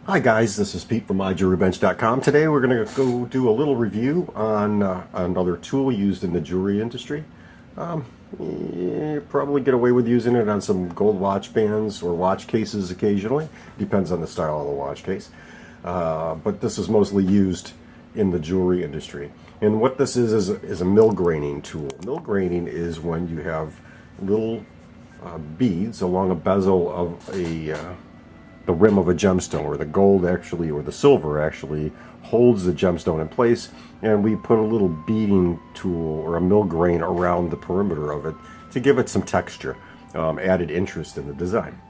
Hi guys, this is Pete from MyJewelryBench.com. Today we're going to go do a little review on another tool used in the jewelry industry. You probably get away with using it on some gold watch bands or watch cases occasionally. Depends on the style of the watch case. But this is mostly used in the jewelry industry. And what this is a milgraining tool. Milgraining is when you have little beads along a bezel of the rim of a gemstone, or the gold actually, or the silver actually holds the gemstone in place, and we put a little beading tool or a milgrain around the perimeter of it to give it some texture, added interest in the design.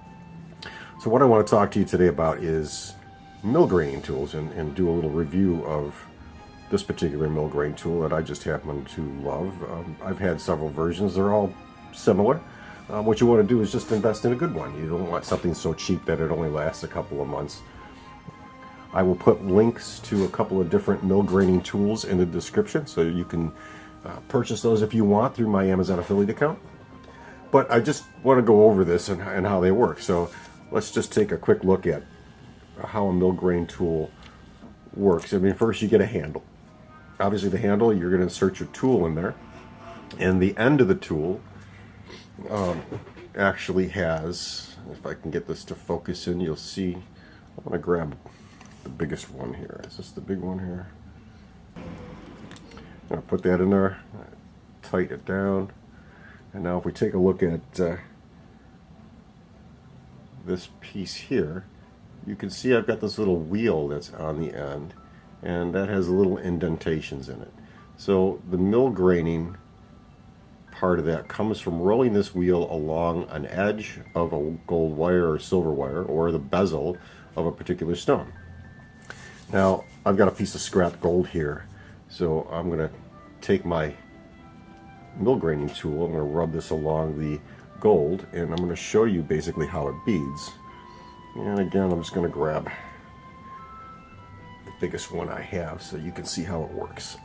So what I want to talk to you today about is milgraining tools and do a little review of this particular milgrain tool that I just happen to love. I've had several versions. They're all similar. What you want to do is just invest in a good one. You don't want something so cheap that it only lasts a couple of months. I will put links to a couple of different milgraining tools in the description, so you can purchase those if you want through my Amazon affiliate account. But I just want to go over this and how they work. So let's just take a quick look at how a milgrain tool works. I mean, first you get a handle. Obviously the handle, you're going to insert your tool in there, and the end of the tool actually has, if I can get this to focus in, you'll see, I'm going to grab the biggest one here. Is this the big one here? I'm going to put that in there, tighten it down, and now if we take a look at this piece here, you can see I've got this little wheel that's on the end, and that has little indentations in it. So the milgraining part of that comes from rolling this wheel along an edge of a gold wire or silver wire, or the bezel of a particular stone. Now I've got a piece of scrap gold here, so I'm going to take my milgraining tool, I'm going to rub this along the gold, and I'm going to show you basically how it beads. And again, I'm just going to grab the biggest one I have so you can see how it works.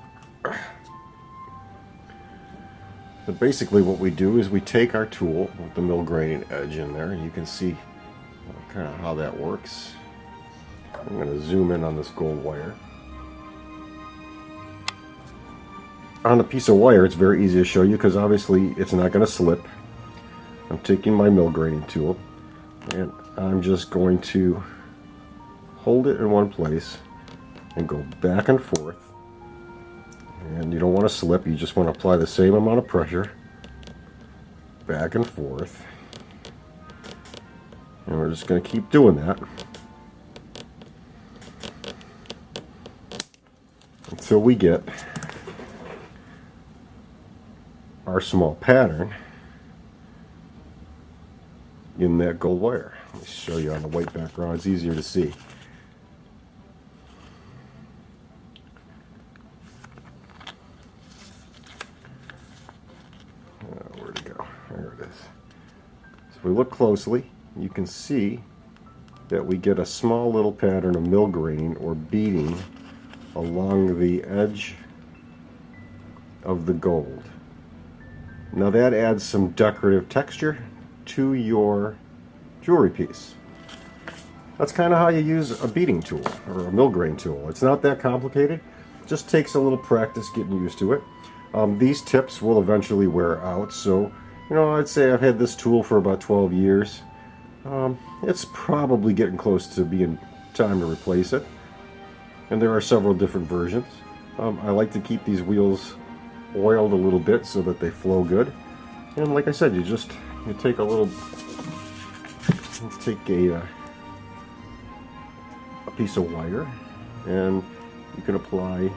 But basically what we do is we take our tool with the milgraining edge in there, and you can see kind of how that works. I'm going to zoom in on this gold wire. On a piece of wire, it's very easy to show you because obviously it's not going to slip. I'm taking my milgraining tool and I'm just going to hold it in one place and go back and forth. And you don't want to slip, you just want to apply the same amount of pressure back and forth. And we're just going to keep doing that until we get our small pattern in that gold wire. Let me show you on the white background, it's easier to see. Where'd it go? There it is. So if we look closely, you can see that we get a small little pattern of milgraining or beading along the edge of the gold. Now that adds some decorative texture to your jewelry piece. That's kind of how you use a beading tool or a milgrain tool. It's not that complicated. It just takes a little practice getting used to it. These tips will eventually wear out, so I'd say I've had this tool for about 12 years. It's probably getting close to being time to replace it, and there are several different versions. I like to keep these wheels oiled a little bit so that they flow good, and like I said, you take a little, take a piece of wire, and you can apply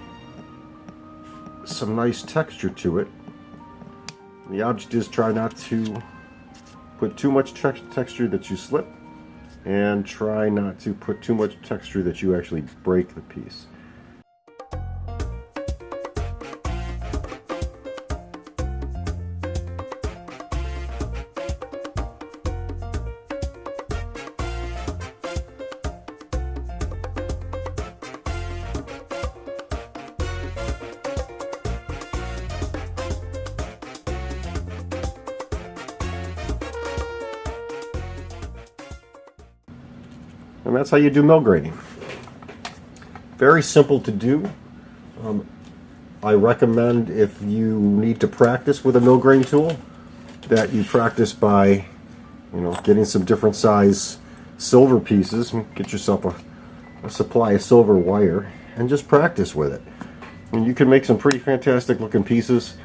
some nice texture to it. The object is try not to put too much texture that you slip, and try not to put too much texture that you actually break the piece. And that's how you do milgraining. Very simple to do. I recommend, if you need to practice with a milgrain tool, that you practice by, getting some different size silver pieces. Get yourself a supply of silver wire and just practice with it. And you can make some pretty fantastic looking pieces.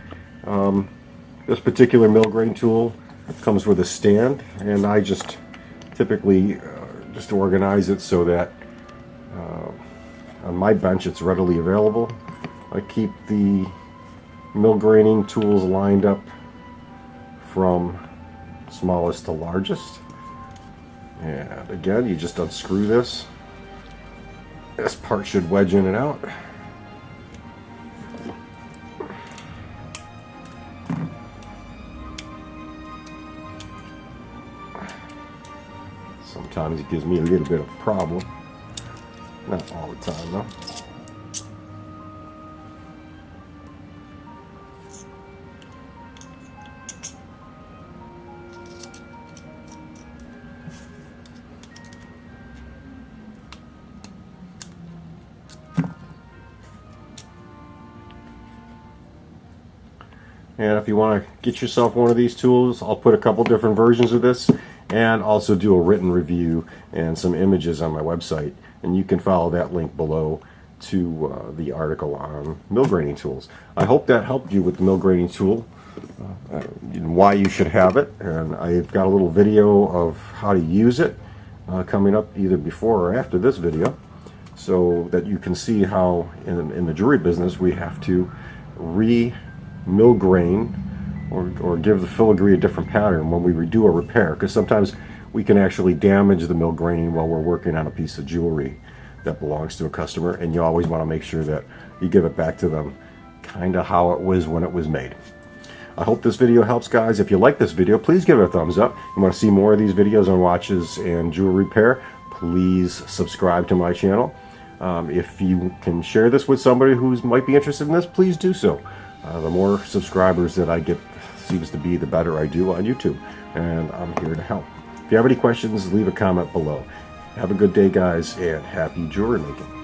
This particular milgrain tool comes with a stand, and I just typically just organize it so that on my bench it's readily available. I keep the milgraining tools lined up from smallest to largest. And again, you just unscrew this. This part should wedge in and out. Sometimes it gives me a little bit of a problem. Not all the time though. And if you want to get yourself one of these tools, I'll put a couple different versions of this and also do a written review and some images on my website. And you can follow that link below to the article on milgraining tools. I hope that helped you with the milgraining tool, and why you should have it. And I've got a little video of how to use it coming up either before or after this video, so that you can see how in the jewelry business we have to milgrain or give the filigree a different pattern when we redo a repair, because sometimes we can actually damage the milgraining while we're working on a piece of jewelry that belongs to a customer, and you always want to make sure that you give it back to them kind of how it was when it was made. I hope this video helps, guys. If you like this video, please give it a thumbs up. You want to see more of these videos on watches and jewelry repair, please subscribe to my channel. If you can share this with somebody who might be interested in this, please do so. The more subscribers that I get seems to be the better I do on YouTube, and I'm here to help. If you have any questions, leave a comment below. Have a good day, guys, and happy jewelry making.